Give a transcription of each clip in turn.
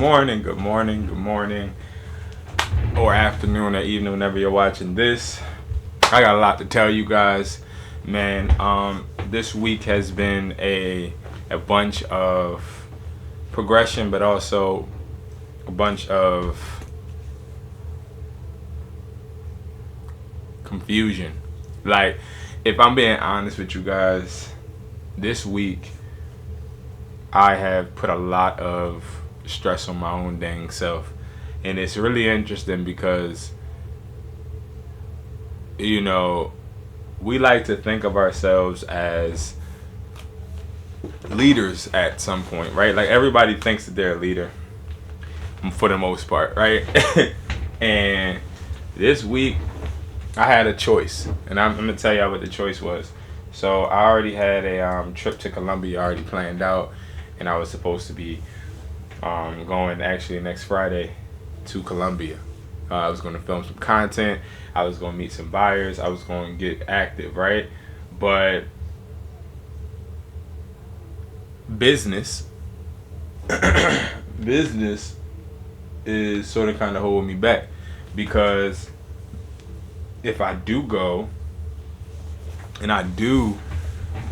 morning, or afternoon or evening whenever you're watching this. I got a lot to tell you guys, man. This week has been a bunch of progression, but also a bunch of confusion. Like, if I'm being honest with you guys, this week I have put a lot of stress on my own dang self. And it's really interesting because, we like to think of ourselves as leaders at some point, right? Like, everybody thinks that they're a leader for the most part, right? And this week I had a choice, and I'm going to tell y'all what the choice was. So I already had a trip to Colombia already planned out, and I was supposed to be going actually next Friday to Colombia. I was going to film some content. I was going to meet some buyers. I was going to get active, right? But business is sort of kind of holding me back, because if I do go, and I do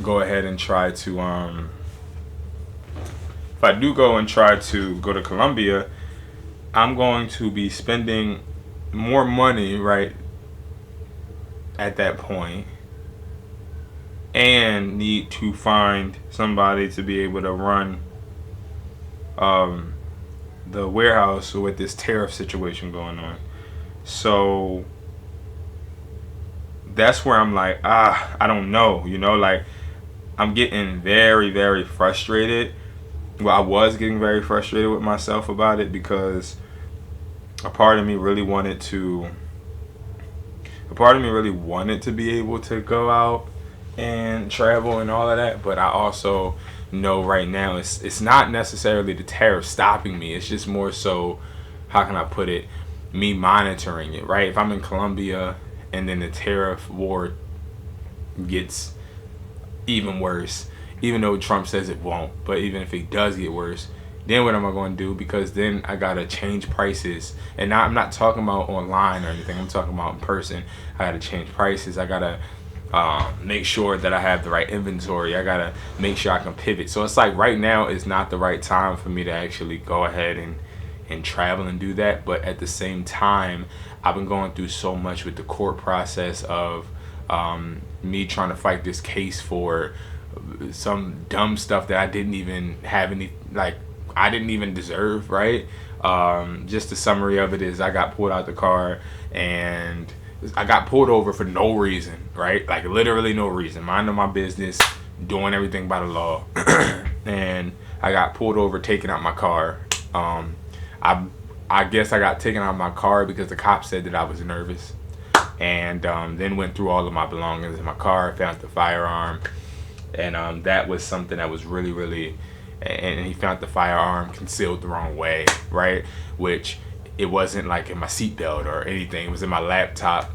go ahead and try to if I do go and try to go to Colombia, I'm going to be spending more money, right, at that point, and need to find somebody to be able to run the warehouse with this tariff situation going on. So that's where I'm like, I don't know, like, I'm getting very, very frustrated. Well, I was getting very frustrated with myself about it, because a part of me really wanted to be able to go out and travel and all of that, but I also know right now it's not necessarily the tariff stopping me. It's just more so, how can I put it, me monitoring it, right? If I'm in Colombia and then the tariff war gets even worse, even though Trump says it won't, but even if it does get worse, then what am I going to do? Because then I got to change prices. And now I'm not talking about online or anything. I'm talking about in person. I got to change prices. I got to make sure that I have the right inventory. I got to make sure I can pivot. So it's like right now is not the right time for me to actually go ahead and travel and do that. But at the same time, I've been going through so much with the court process of me trying to fight this case for some dumb stuff that I didn't even have any, like, I didn't even deserve, right? Just the summary of it is, I got pulled out the car and I got pulled over for no reason, right? Like, literally no reason. Minding my business, doing everything by the law. And I got pulled over, taken out my car. I guess I got taken out of my car because the cop said that I was nervous. And then went through all of my belongings in my car, found the firearm. And that was something that was really, really, and he found the firearm concealed the wrong way, right? Which, it wasn't like in my seatbelt or anything. It was in my laptop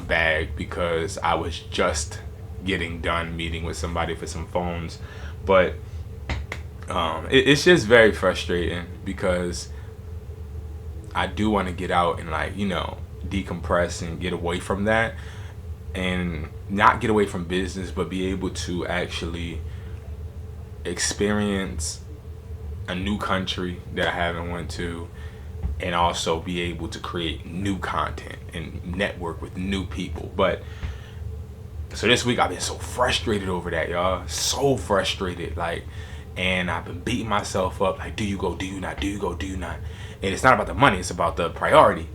bag, because I was just getting done meeting with somebody for some phones. But it's just very frustrating, because I do want to get out and, like, decompress and get away from that, and not get away from business, but be able to actually experience a new country that I haven't went to, and also be able to create new content and network with new people. But so this week I've been so frustrated over that, y'all. So frustrated, like, and I've been beating myself up, like, do you go, do you not, do you go, do you not? And it's not about the money, it's about the priority.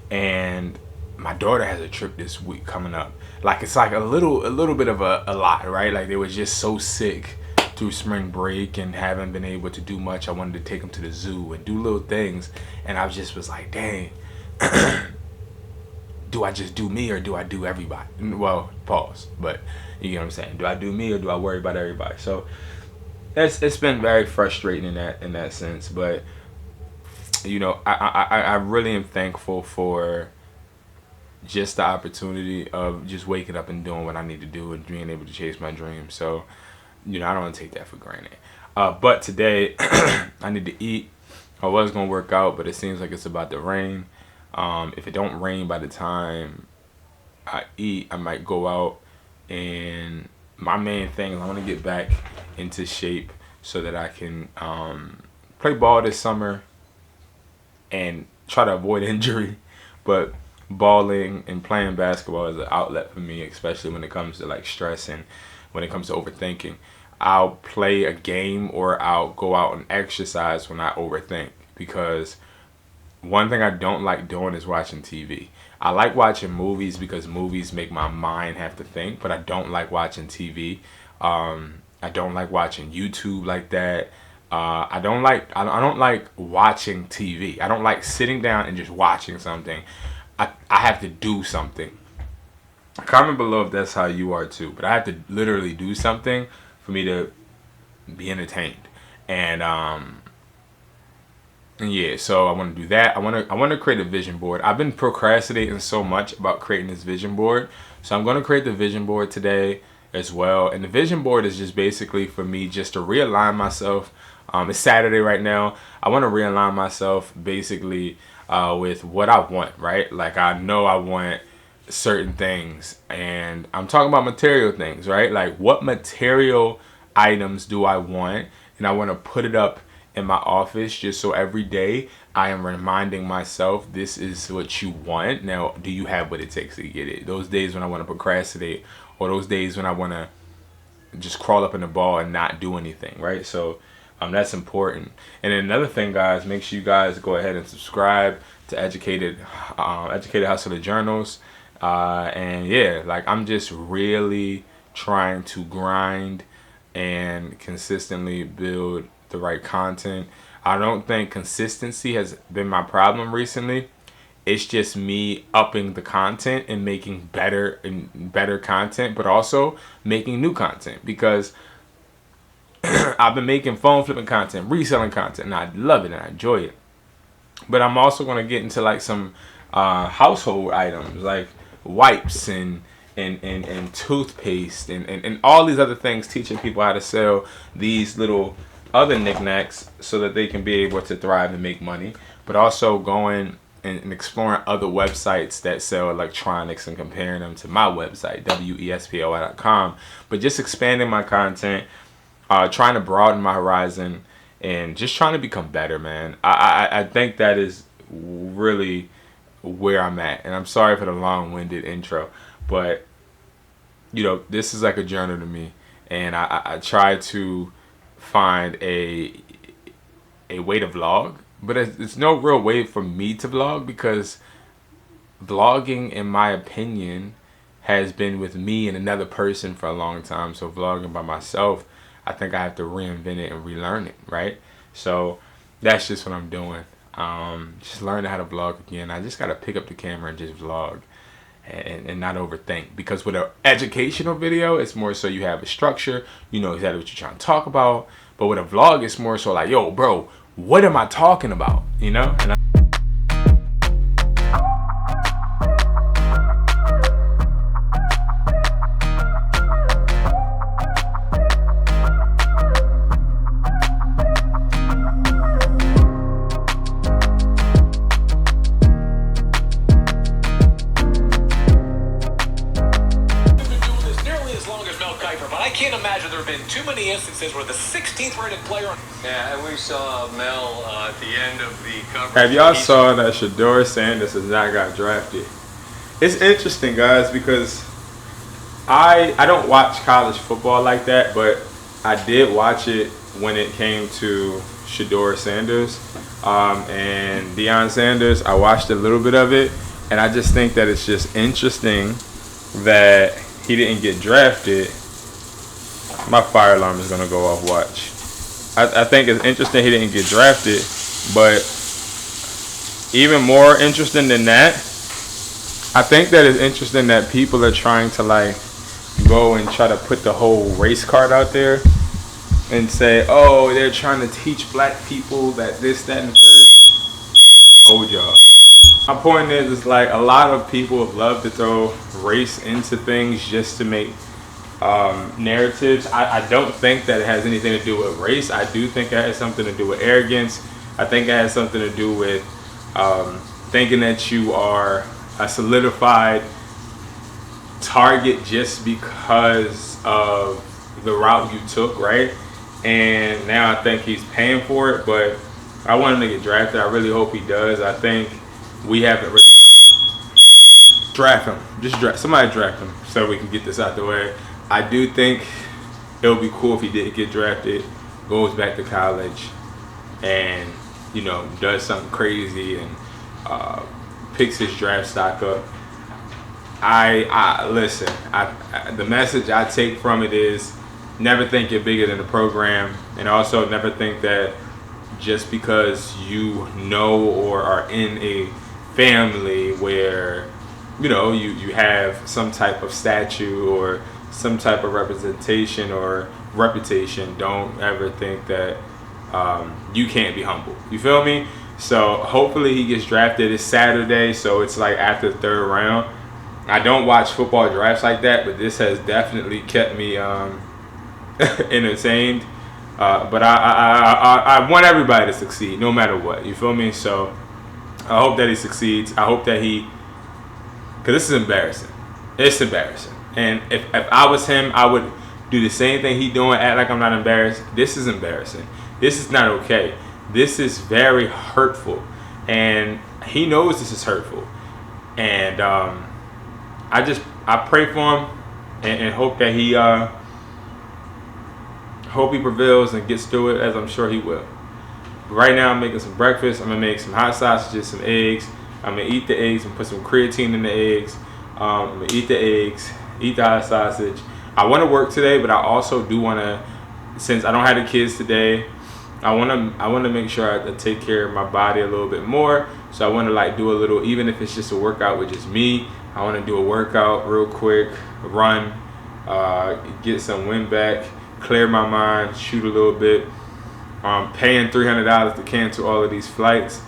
And my daughter has a trip this week coming up. Like, it's like a little bit of a lot, right? Like, they was just so sick through spring break and haven't been able to do much. I wanted to take them to the zoo and do little things, and I just was like, dang, do I just do me or do I do everybody? Well, pause, but you get what I'm saying. Do I do me or do I worry about everybody? So it's been very frustrating in that sense. But I really am thankful for just the opportunity of just waking up and doing what I need to do and being able to chase my dreams. So I don't want to take that for granted. But today I need to eat. I was gonna work out, but it seems like it's about to rain. If it don't rain by the time I eat, I might go out. And my main thing is I want to get back into shape so that I can play ball this summer and try to avoid injury. But balling and playing basketball is an outlet for me, especially when it comes to like stress and when it comes to overthinking. I'll play a game or I'll go out and exercise when I overthink, because one thing I don't like doing is watching TV. I like watching movies because movies make my mind have to think, but I don't like watching TV. I don't like watching YouTube like that. I don't like watching TV. I don't like sitting down and just watching something. I have to do something. Comment below if that's how you are too. But I have to literally do something for me to be entertained. And yeah, so I want to do that. I want to create a vision board. I've been procrastinating so much about creating this vision board. So I'm going to create the vision board today as well. And the vision board is just basically for me just to realign myself. It's Saturday right now. I want to realign myself basically with what I want, right? Like I know I want certain things, and I'm talking about material things, right? Like what material items do I want? And I want to put it up in my office just so every day I am reminding myself this is what you want. Now, do you have what it takes to get it? Those days when I want to procrastinate, or those days when I want to just crawl up in the ball and not do anything, right? So that's important. And then another thing, guys, make sure you guys go ahead and subscribe to Educated Hustler Journals. And yeah, like I'm just really trying to grind and consistently build the right content. I don't think consistency has been my problem recently. It's just me upping the content and making better and better content, but also making new content, because I've been making phone flipping content, reselling content, and I love it and I enjoy it. But I'm also going to get into like some household items like wipes and toothpaste and all these other things, teaching people how to sell these little other knickknacks so that they can be able to thrive and make money, but also going and exploring other websites that sell electronics and comparing them to my website, wespoi.com. But just expanding my content, trying to broaden my horizon, and just trying to become better, man. I think that is really where I'm at. And I'm sorry for the long-winded intro, but you know, this is like a journey to me, and I try to find a way to vlog, but it's no real way for me to vlog, because vlogging, in my opinion, has been with me and another person for a long time. So vlogging by myself, I think I have to reinvent it and relearn it, right? So that's just what I'm doing. Just learning how to vlog again. I just got to pick up the camera and just vlog and not overthink. Because with an educational video, it's more so you have a structure, you know exactly what you're trying to talk about. But with a vlog, it's more so like, yo, bro, what am I talking about? You know? And I can't imagine there have been too many instances where the 16th rated player. Yeah, and we saw Mel at the end of the coverage. have y'all saw that Shedeur Sanders has not got drafted? It's interesting, guys, because I don't watch college football like that, but I did watch it when it came to Shedeur Sanders and Deion Sanders. I watched a little bit of it, and I just think that it's just interesting that he didn't get drafted. My fire alarm is going to go off, watch. I think it's interesting he didn't get drafted, but even more interesting than that, I think that it's interesting that people are trying to like go and try to put the whole race card out there and say, oh, they're trying to teach black people that this, that, and the third. Hold y'all. My point is like a lot of people love to throw race into things just to make narratives. I don't think that it has anything to do with race. I do think it has something to do with arrogance I think it has something to do with thinking that you are a solidified target just because of the route you took, right? And now I think he's paying for it, but I want him to get drafted. I really hope he does. I think we haven't really draft him. Just draft somebody, draft him so we can get this out the way. I do think it would be cool if he did get drafted, goes back to college, and does something crazy and picks his draft stock up. I listen. The message I take from it is never think you're bigger than the program, and also never think that just because you know or are in a family where you have some type of statue or some type of representation or reputation, don't ever think that you can't be humble. You feel me? So hopefully he gets drafted. It's Saturday, so it's like after the third round. I don't watch football drafts like that, but this has definitely kept me entertained. But I want everybody to succeed, no matter what. You feel me? So I hope that he succeeds. I hope that because this is embarrassing. It's embarrassing. And if I was him, I would do the same thing he doing, act like I'm not embarrassed. This is embarrassing. This is not okay. This is very hurtful. And he knows this is hurtful. And I pray for him and hope that he prevails and gets through it, as I'm sure he will. But right now I'm making some breakfast. I'm gonna make some hot sausages, some eggs. I'm gonna eat the eggs and put some creatine in the eggs. I'm gonna eat the eggs, eat the hot sausage. I want to work today, but I also do want to, since I don't have the kids today, I want to make sure I take care of my body a little bit more. So I want to do a little, even if it's just a workout with just me. I want to do a workout real quick, run, get some wind back, clear my mind, shoot a little bit. Paying $300 to cancel all of these flights.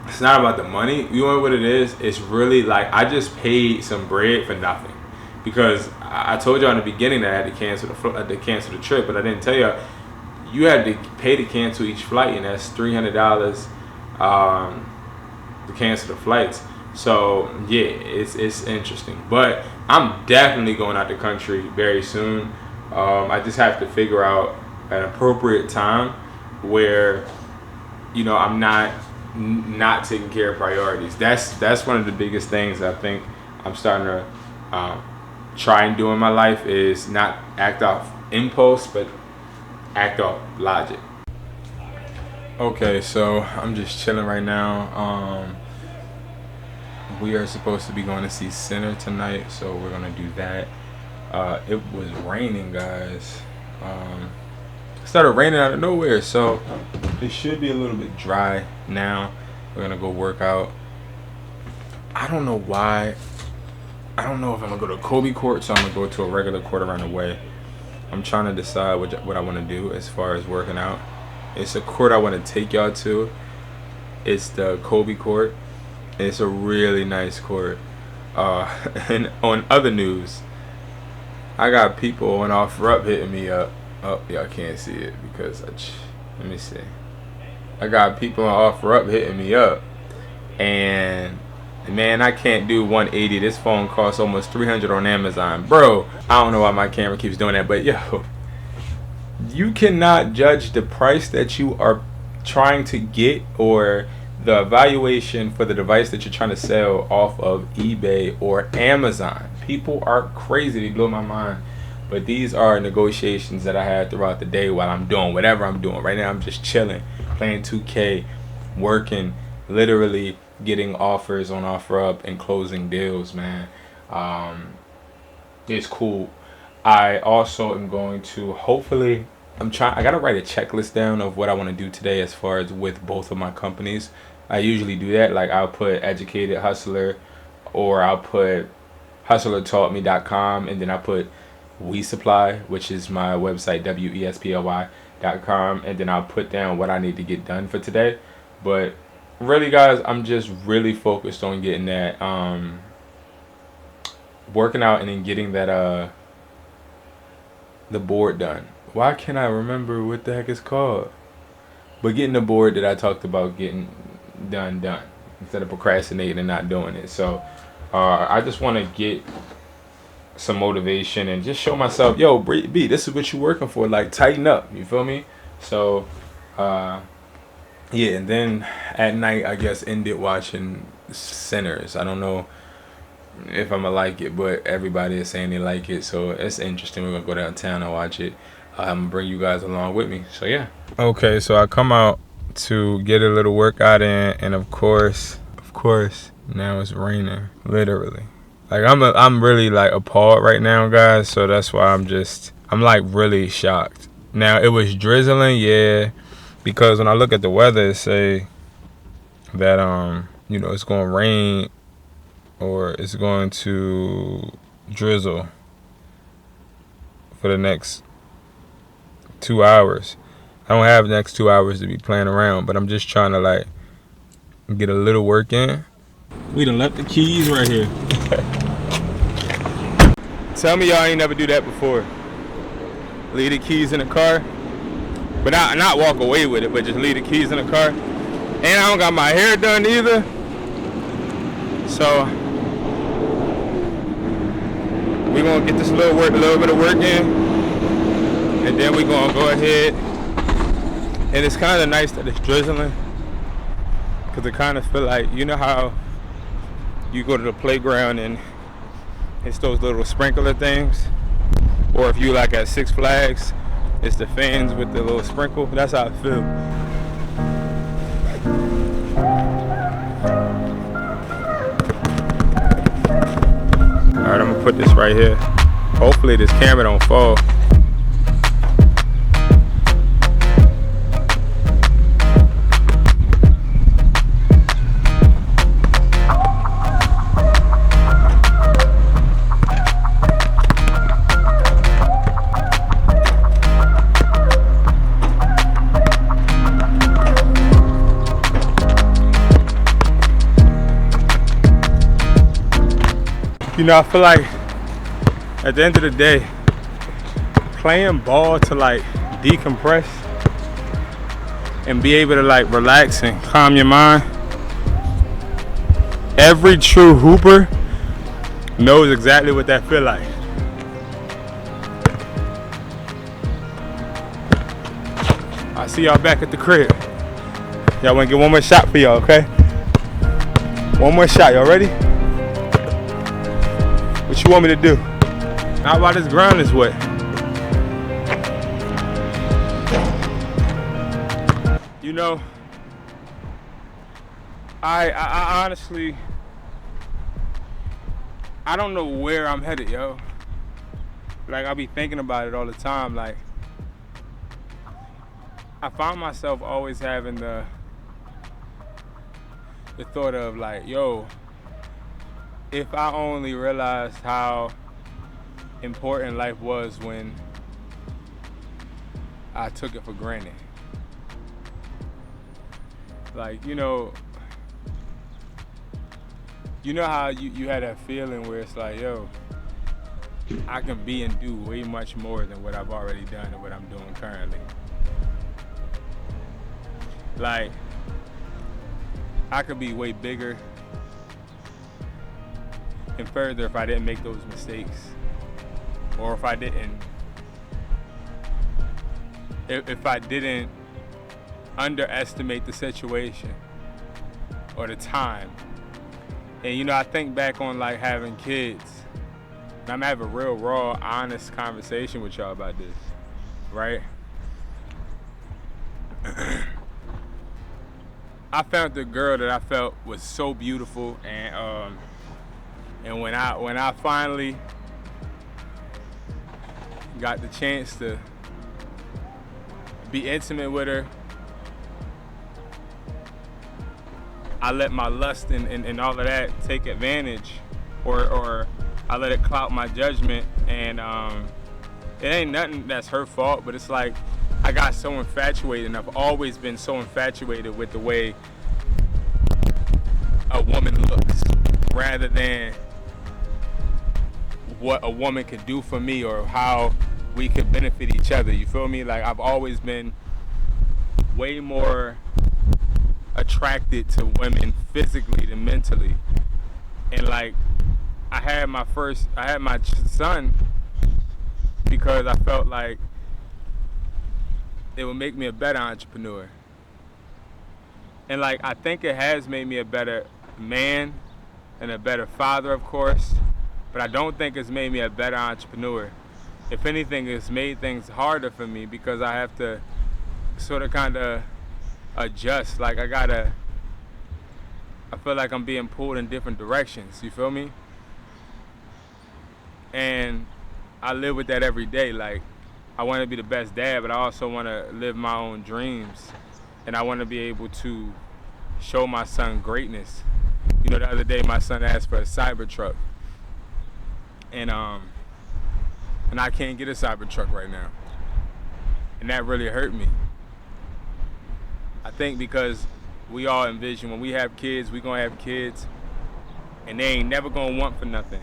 It's not about the money. You know what it is? It's really I just paid some bread for nothing. Because I told y'all in the beginning that I had to cancel the trip, but I didn't tell y'all you had to pay to cancel each flight, and that's $300 to cancel the flights. So yeah, it's interesting. But I'm definitely going out the country very soon. I just have to figure out an appropriate time where I'm not taking care of priorities. That's one of the biggest things I think I'm starting to try and do in my life, is not act off impulse but act off logic. Okay, so I'm just chilling right now. We are supposed to be going to see Sinner tonight, so we're gonna do that. It was raining, guys. It started raining out of nowhere, so it should be a little bit dry now. We're gonna go work out. I don't know why. I don't know if I'm gonna go to Kobe court, so I'm gonna go to a regular court around the way. I'm trying to decide what I want to do as far as working out. It's a court I want to take y'all to. It's the Kobe court. It's a really nice court. And on other news, I got people on OfferUp hitting me up. Oh, y'all can't see it because let me see. I got people on OfferUp hitting me up, and man, I can't do 180. This phone costs almost $300 on Amazon, bro. I don't know why my camera keeps doing that, but yo, you cannot judge the price that you are trying to get or the evaluation for the device that you're trying to sell off of eBay or Amazon. People are crazy. They blow my mind. But these are negotiations that I had throughout the day while I'm doing whatever I'm doing. Right now I'm just chilling, playing 2K, working, literally getting offers on OfferUp and closing deals, man. It's cool. I also am going to hopefully, I gotta write a checklist down of what I want to do today as far as with both of my companies. I usually do that. I'll put Educated Hustler, or I'll put hustlertaughtme.com, and then I put We Supply, which is my website, WESPLY.com, and then I'll put down what I need to get done for today. But really, guys, I'm just really focused on getting that, working out and then getting that, the board done. Why can't I remember what the heck it's called? But getting the board that I talked about getting done instead of procrastinating and not doing it. So I just want to get some motivation and just show myself, yo, B, this is what you're working for. Like, tighten up. You feel me? So yeah, and then at night I guess ended watching Sinners. I don't know if I'm gonna like it, but everybody is saying they like it, so it's interesting. We're gonna go downtown and watch it. I'm gonna bring you guys along with me. So yeah. Okay, so I come out to get a little workout in, and of course, now it's raining, literally. Like I'm really like appalled right now, guys. So that's why I'm like really shocked. Now it was drizzling, yeah, because when I look at the weather, it say that it's gonna rain or it's going to drizzle for the next 2 hours. I don't have the next 2 hours to be playing around, but I'm just trying to like get a little work in. We done left the keys right here. Tell me y'all ain't never do that before. Leave the keys in the car, but not walk away with it, but just leave the keys in the car. And I don't got my hair done either, so we gonna get this little bit of work in, and then we gonna go ahead. And it's kind of nice that it's drizzling, because it kind of feel like, you know how you go to the playground and it's those little sprinkler things, or if you like at Six Flags, it's the fans with the little sprinkle. That's how I feel. Alright, I'm gonna put this right here. Hopefully this camera don't fall. You know, I feel like at the end of the day, playing ball to like decompress and be able to like relax and calm your mind. Every true hooper knows exactly what that feel like. I'll see y'all back at the crib. Y'all wanna get one more shot for y'all, okay? One more shot, y'all ready? What you want me to do? How about this ground is wet? You know, I honestly, I don't know where I'm headed, yo. Like, I be thinking about it all the time. Like, I find myself always having the thought of like, yo, if I only realized how important life was when I took it for granted. Like, you know how you had that feeling where it's like, yo, I can be and do way much more than what I've already done and what I'm doing currently. Like, I could be way bigger and further if I didn't make those mistakes, or if I didn't underestimate the situation or the time. And you know, I think back on like having kids, and I'm gonna have a real raw, honest conversation with y'all about this, right? I found the girl that I felt was so beautiful, and when I finally got the chance to be intimate with her, I let my lust and all of that take advantage, or I let it cloud my judgment, and it ain't nothing that's her fault, but it's like I got so infatuated, and I've always been so infatuated with the way a woman looks, rather than what a woman could do for me or how we could benefit each other. You feel me? Like, I've always been way more attracted to women physically than mentally. And like, I had my son because I felt like it would make me a better entrepreneur. And like, I think it has made me a better man and a better father, of course, but I don't think it's made me a better entrepreneur. If anything, it's made things harder for me because I have to sort of kind of adjust. Like, I feel like I'm being pulled in different directions, you feel me? And I live with that every day. Like, I want to be the best dad, but I also want to live my own dreams. And I want to be able to show my son greatness. You know, the other day my son asked for a Cybertruck. And I can't get a Cybertruck right now. And that really hurt me. I think because we all envision when we have kids, we gonna have kids and they ain't never gonna want for nothing.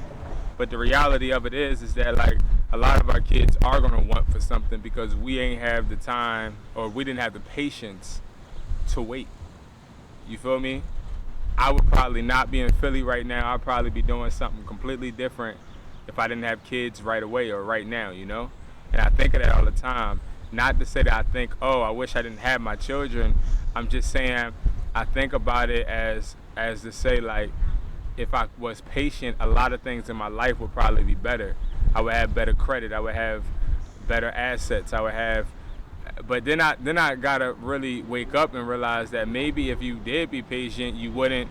But the reality of it is that like a lot of our kids are gonna want for something because we ain't have the time or we didn't have the patience to wait. You feel me? I would probably not be in Philly right now. I'd probably be doing something completely different if I didn't have kids right away or right now, you know? And I think of that all the time. Not to say that I think, oh, I wish I didn't have my children. I'm just saying I think about it as to say, like, if I was patient, a lot of things in my life would probably be better. I would have better credit. I would have better assets. I would have, but then I gotta really wake up and realize that maybe if you did be patient, you wouldn't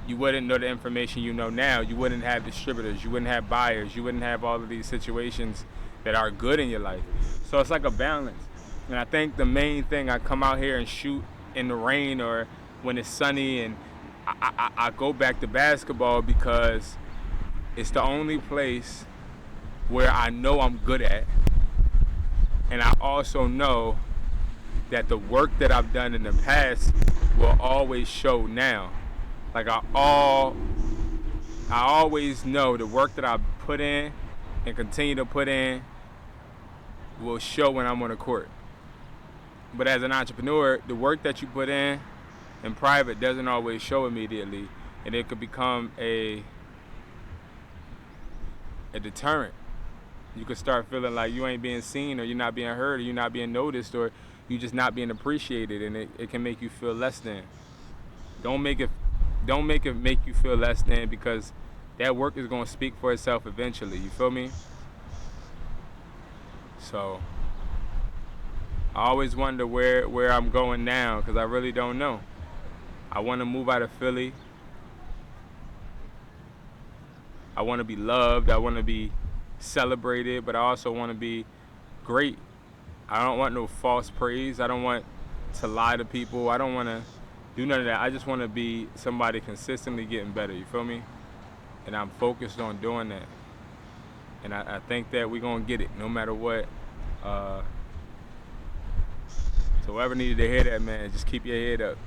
know the information you know now. You wouldn't have distributors. You wouldn't have buyers. You wouldn't have all of these situations that are good in your life. So it's like a balance. And I think the main thing, I come out here and shoot in the rain or when it's sunny, and I go back to basketball because it's the only place where I know I'm good at. And I also know that the work that I've done in the past will always show now. Like I always know the work that I put in and continue to put in will show when I'm on the court. But as an entrepreneur, the work that you put in private doesn't always show immediately, and it could become a deterrent. You could start feeling like you ain't being seen, or you're not being heard, or you're not being noticed, or you just not being appreciated, and it can make you feel less than. Don't make it make you feel less than, because that work is going to speak for itself eventually. You feel me? So I always wonder where I'm going now, because I really don't know. I want to move out of Philly. I want to be loved. I want to be celebrated, but I also want to be great. I don't want no false praise. I don't want to lie to people. I don't want to do none of that. I just want to be somebody consistently getting better. You feel me? And I'm focused on doing that. And I think that we're going to get it no matter what. So whoever needed to hear that, man, just keep your head up.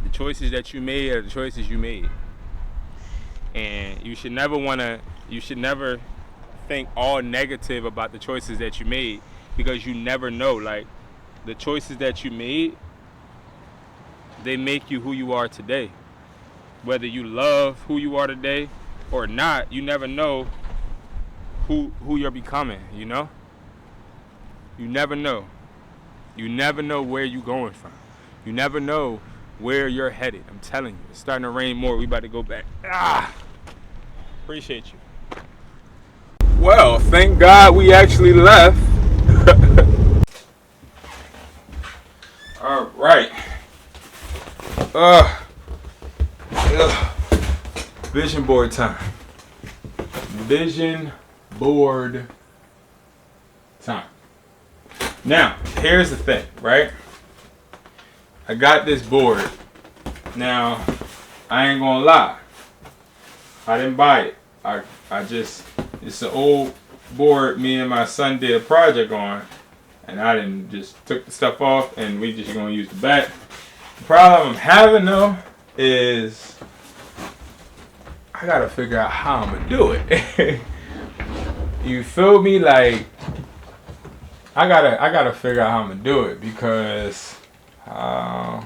The choices that you made are the choices you made. And you should never think all negative about the choices that you made, because you never know. Like, the choices that you made, they make you who you are today. Whether you love who you are today or not, you never know who you're becoming, you know? You never know. You never know where you're going from. You never know where you're headed. I'm telling you, it's starting to rain more. We about to go back. Appreciate you. Well, thank God we actually left. All right. Vision board time. Vision board time. Now, here's the thing, right? I got this board. Now, I ain't gonna lie. I didn't buy it. I just, it's an old board me and my son did a project on, and I didn't just took the stuff off and we just gonna use the back. The problem I'm having though is I gotta figure out how I'm gonna do it. You feel me? Like, I gotta figure out how I'm gonna do it, because How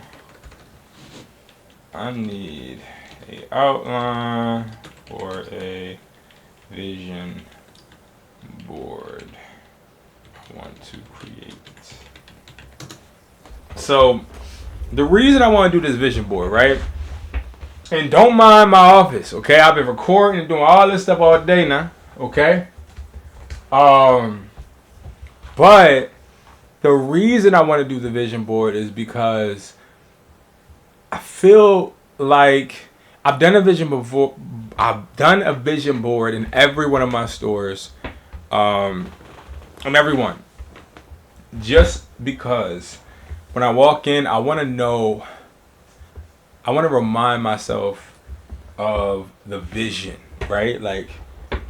I need a outline for a vision board I want to create. So the reason I want to do this vision board, right? And don't mind my office, okay? I've been recording and doing all this stuff all day now, okay? But the reason I want to do the vision board is because I feel like I've done a vision before. I've done a vision board in every one of my stores, on every one. Just because when I walk in, I want to know. I want to remind myself of the vision, right? Like,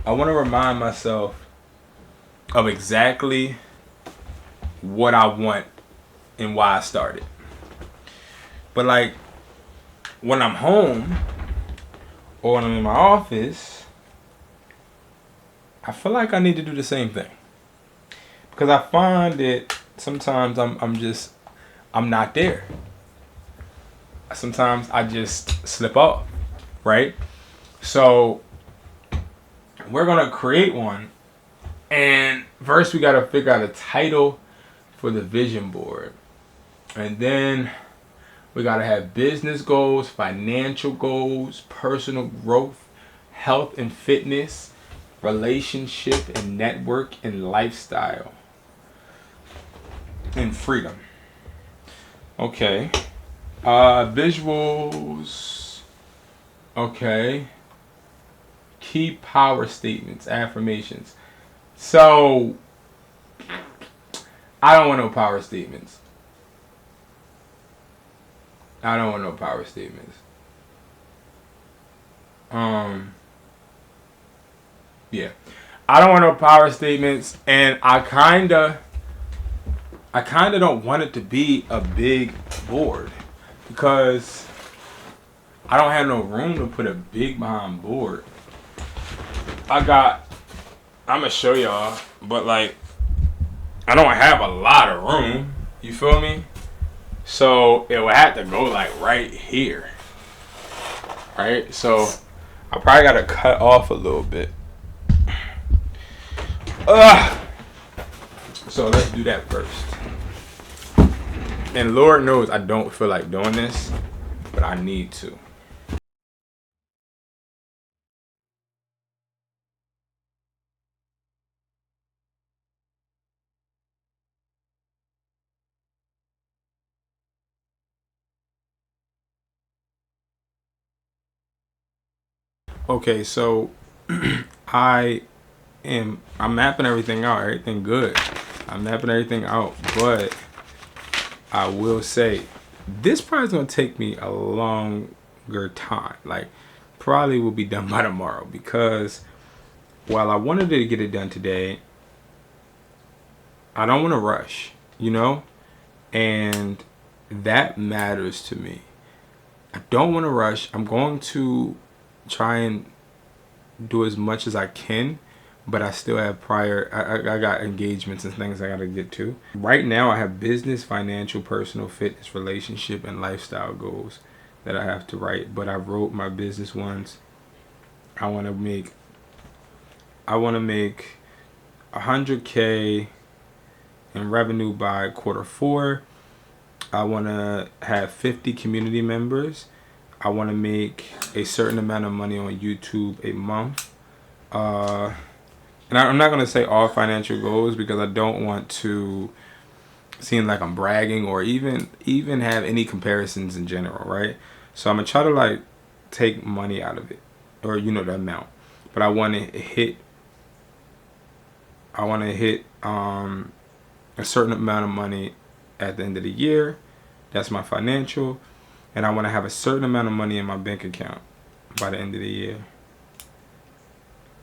I want to remind myself of exactly what I want and why I started. But like when I'm home or when I'm in my office, I feel like I need to do the same thing. Because I find that sometimes I'm not there. Sometimes I just slip off, right? So we're gonna create one, and first we gotta figure out a title for the vision board, and then we gotta have business goals, financial goals, personal growth, health and fitness, relationship and network, and lifestyle, and freedom. Okay. Visuals. Okay. Key power statements, affirmations. So I don't want no power statements. I don't want no power statements. Yeah. I don't want no power statements, and I kinda don't want it to be a big board because I don't have no room to put a big behind board. I'm gonna show y'all, but like I don't have a lot of room. You feel me? So it would have to go like right here. Right? So I probably gotta cut off a little bit. So let's do that first. And Lord knows I don't feel like doing this, but I need to. Okay, so I'm mapping everything out, everything good. I'm mapping everything out, but I will say this probably is gonna take me a longer time. Like probably will be done by tomorrow because while I wanted to get it done today, I don't want to rush, you know? And that matters to me. I don't want to rush. I'm going to try and do as much as I can, but I still have I got engagements and things I got to get to. Right now I have business, financial, personal, fitness, relationship, and lifestyle goals that I have to write, but I wrote my business ones. I want to make 100K in revenue by Q4. I want to have 50 community members. I want to make a certain amount of money on YouTube a month. And I'm not going to say all financial goals because I don't want to seem like I'm bragging or even have any comparisons in general, right? So I'm going to try to like take money out of it or, you know, the amount. But I want to hit a certain amount of money at the end of the year. That's my financial. And I want to have a certain amount of money in my bank account by the end of the year.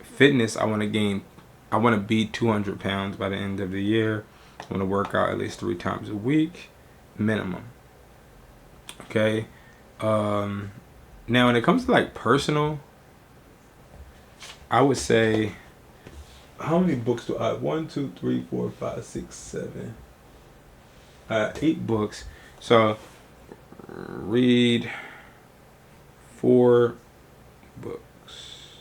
Fitness, I want to beat 200 pounds by the end of the year. I want to work out at least 3 times a week, minimum. Okay. Now, when it comes to like personal, I would say, how many books do I have? 1, 2, 3, 4, 5, 6, 7. 8 books. So read 4 books.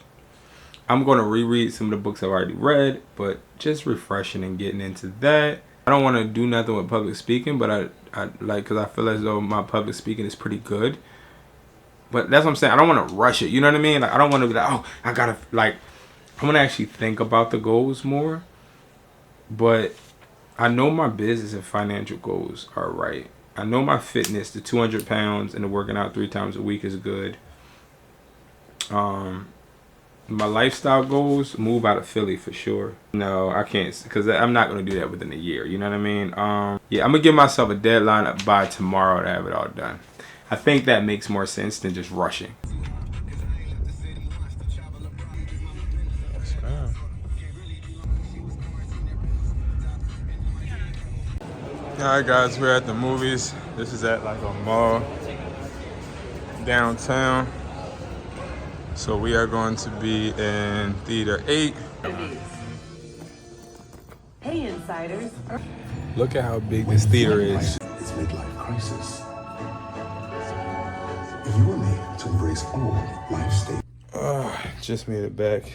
I'm going to reread some of the books I've already read, but just refreshing and getting into that. I don't want to do nothing with public speaking, but I like, because I feel as though my public speaking is pretty good. But that's what I'm saying. I don't want to rush it. You know what I mean? Like, I don't want to be like, oh, I gotta, like, I want to actually think about the goals more. But I know my business and financial goals are right. I know my fitness, the 200 pounds and the working out 3 times a week is good. My lifestyle goals, move out of Philly for sure. No, I can't, because I'm not going to do that within a year. You know what I mean? Yeah, I'm going to give myself a deadline by tomorrow to have it all done. I think that makes more sense than just rushing. Alright guys, we're at the movies. This is at like a mall downtown. So we are going to be in theater 8. Hey insiders. Look at how big this theater is. It's midlife crisis. You are made to embrace all life stages. Just made it back.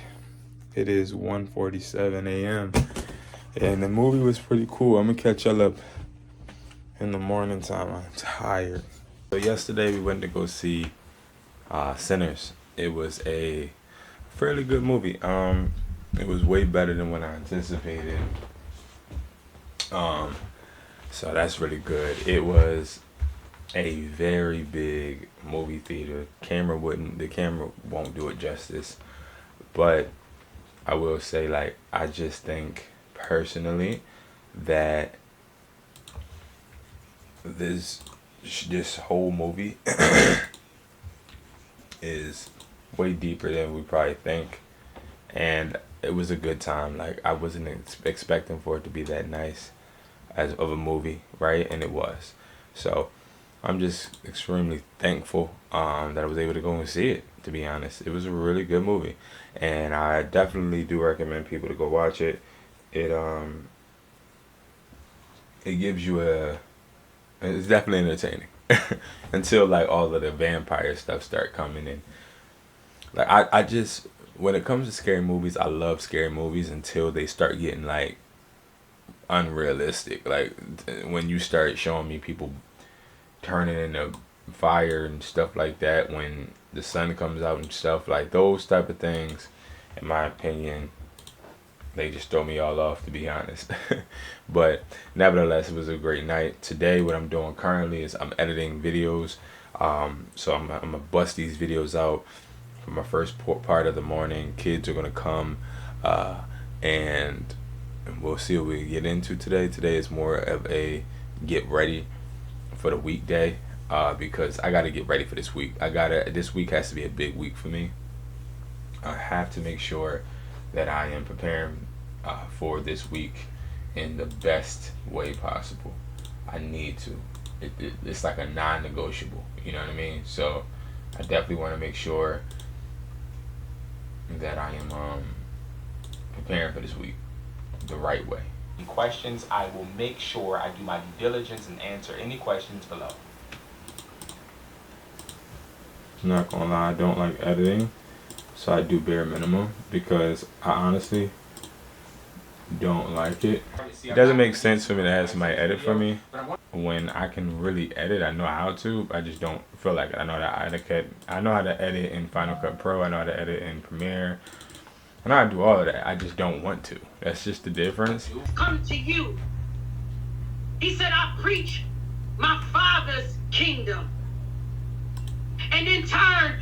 It is 1:47 a.m. and the movie was pretty cool. I'm gonna catch y'all up in the morning time. I'm tired. So yesterday we went to go see Sinners. It was a fairly good movie. It was way better than what I anticipated. So that's really good. It was a very big movie theater. The camera won't do it justice. But I will say, like, I just think personally that this whole movie is way deeper than we probably think, and it was a good time. Like, I wasn't expecting for it to be that nice as of a movie, right? And it was. So I'm just extremely thankful that I was able to go and see it. To be honest, it was a really good movie, and I definitely do recommend people to go watch it. It gives you it's definitely entertaining until like all of the vampire stuff start coming in. Like, I just, when it comes to scary movies, I love scary movies until they start getting like unrealistic. Like when you start showing me people turning into fire and stuff like that when the sun comes out and stuff, like those type of things, in my opinion, they just throw me all off, to be honest. But nevertheless, it was a great night. Today what I'm doing currently is I'm editing videos. So I'm gonna bust these videos out for my first part of the morning. Kids are gonna come and we'll see what we get into today. Today is more of a get ready for the weekday, because I gotta get ready for this week. This week has to be a big week for me. I have to make sure that I am preparing for this week in the best way possible. I need to. It's like a non-negotiable. You know what I mean? So I definitely want to make sure that I am preparing for this week the right way. Any questions, I will make sure I do my due diligence and answer any questions below. I'm not gonna lie, I don't like editing, so I do bare minimum because I honestly don't like it. It doesn't make sense for me to have somebody edit for me when I can really edit. I know how to, I just don't feel like it. I know how to edit in Final Cut Pro, I know how to edit in Premiere. I know how to do all of that. I just don't want to. That's just the difference. Come to you. He said, I preach my Father's kingdom. And in turn,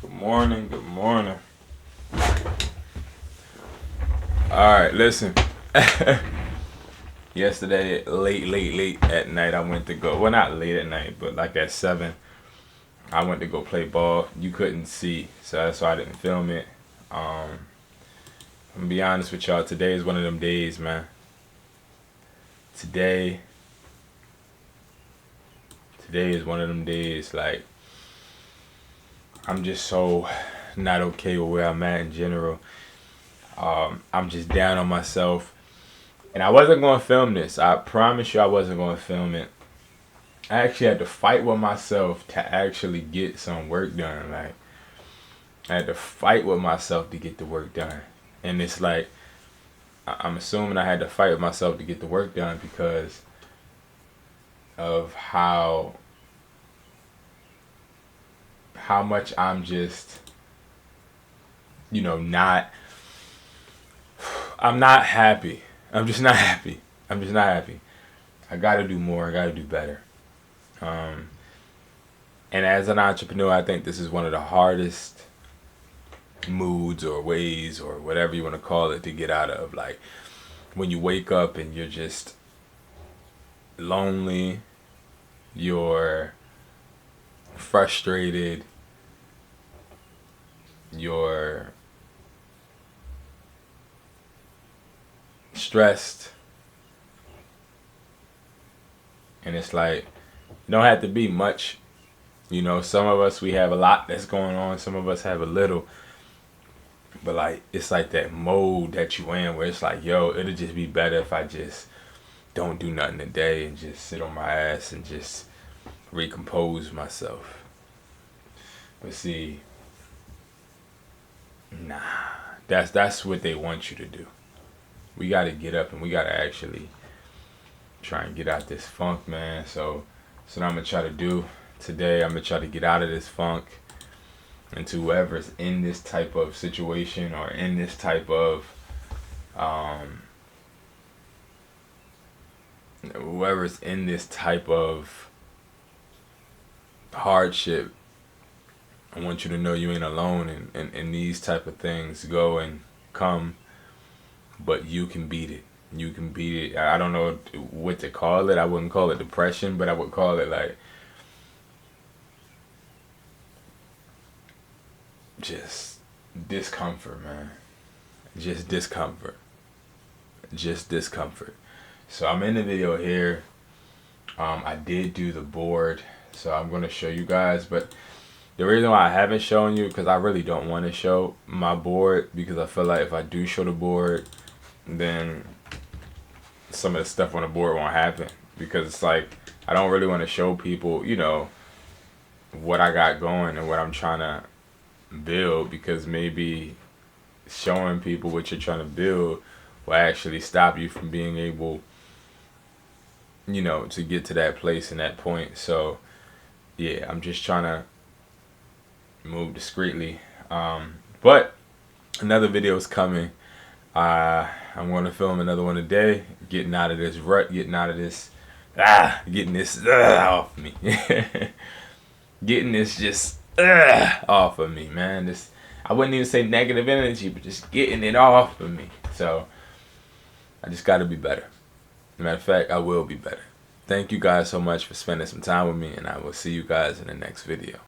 Good morning, good morning. Alright, listen. Yesterday, late at night, I went to go, well, not late at night, but like at 7, I went to go play ball. You couldn't see, so that's why I didn't film it. I'm gonna be honest with y'all, today is one of them days, man. Today is one of them days, like, I'm just so not okay with where I'm at in general. I'm just down on myself. And I wasn't going to film this. I promise you I wasn't going to film it. I actually had to fight with myself to actually get some work done. Like, I had to fight with myself to get the work done. And it's like, I'm assuming I had to fight with myself to get the work done because of how much I'm just, I'm not happy. I'm just not happy. I'm just not happy. I gotta do more. I gotta do better. And as an entrepreneur, I think this is one of the hardest moods or ways or whatever you want to call it to get out of. Like, when you wake up and you're just lonely, you're frustrated, you're stressed, and it's like, it don't have to be much. Some of us, we have a lot that's going on. Some of us have a little. But like, it's like that mode that you in where it's like, yo, it'll just be better if I just don't do nothing today and just sit on my ass and just recompose myself. But see, nah, that's what they want you to do. We got to get up and we got to actually try and get out this funk, man. So what I'm going to try to do today, I'm going to try to get out of this funk. And to whoever's in this type of situation or in this type of whoever's in this type of hardship, I want you to know you ain't alone and these type of things go and come, but you can beat it. You can beat it. I don't know what to call it. I wouldn't call it depression, but I would call it like just discomfort, man. Just discomfort. Just discomfort. So I'm in the video here. I did do the board, so I'm going to show you guys, but the reason why I haven't shown you, because I really don't want to show my board, because I feel like if I do show the board, then some of the stuff on the board won't happen, because it's like, I don't really want to show people, what I got going and what I'm trying to build, because maybe showing people what you're trying to build will actually stop you from being able, to get to that place and that point. So yeah, I'm just trying to move discreetly. But another video is coming. I'm going to film another one today, getting out of this rut, getting this off me. Getting this just off of me, man. This, I wouldn't even say negative energy, but just getting it off of me. So I just got to be better. Matter of fact, I will be better. Thank you guys so much for spending some time with me, and I will see you guys in the next video.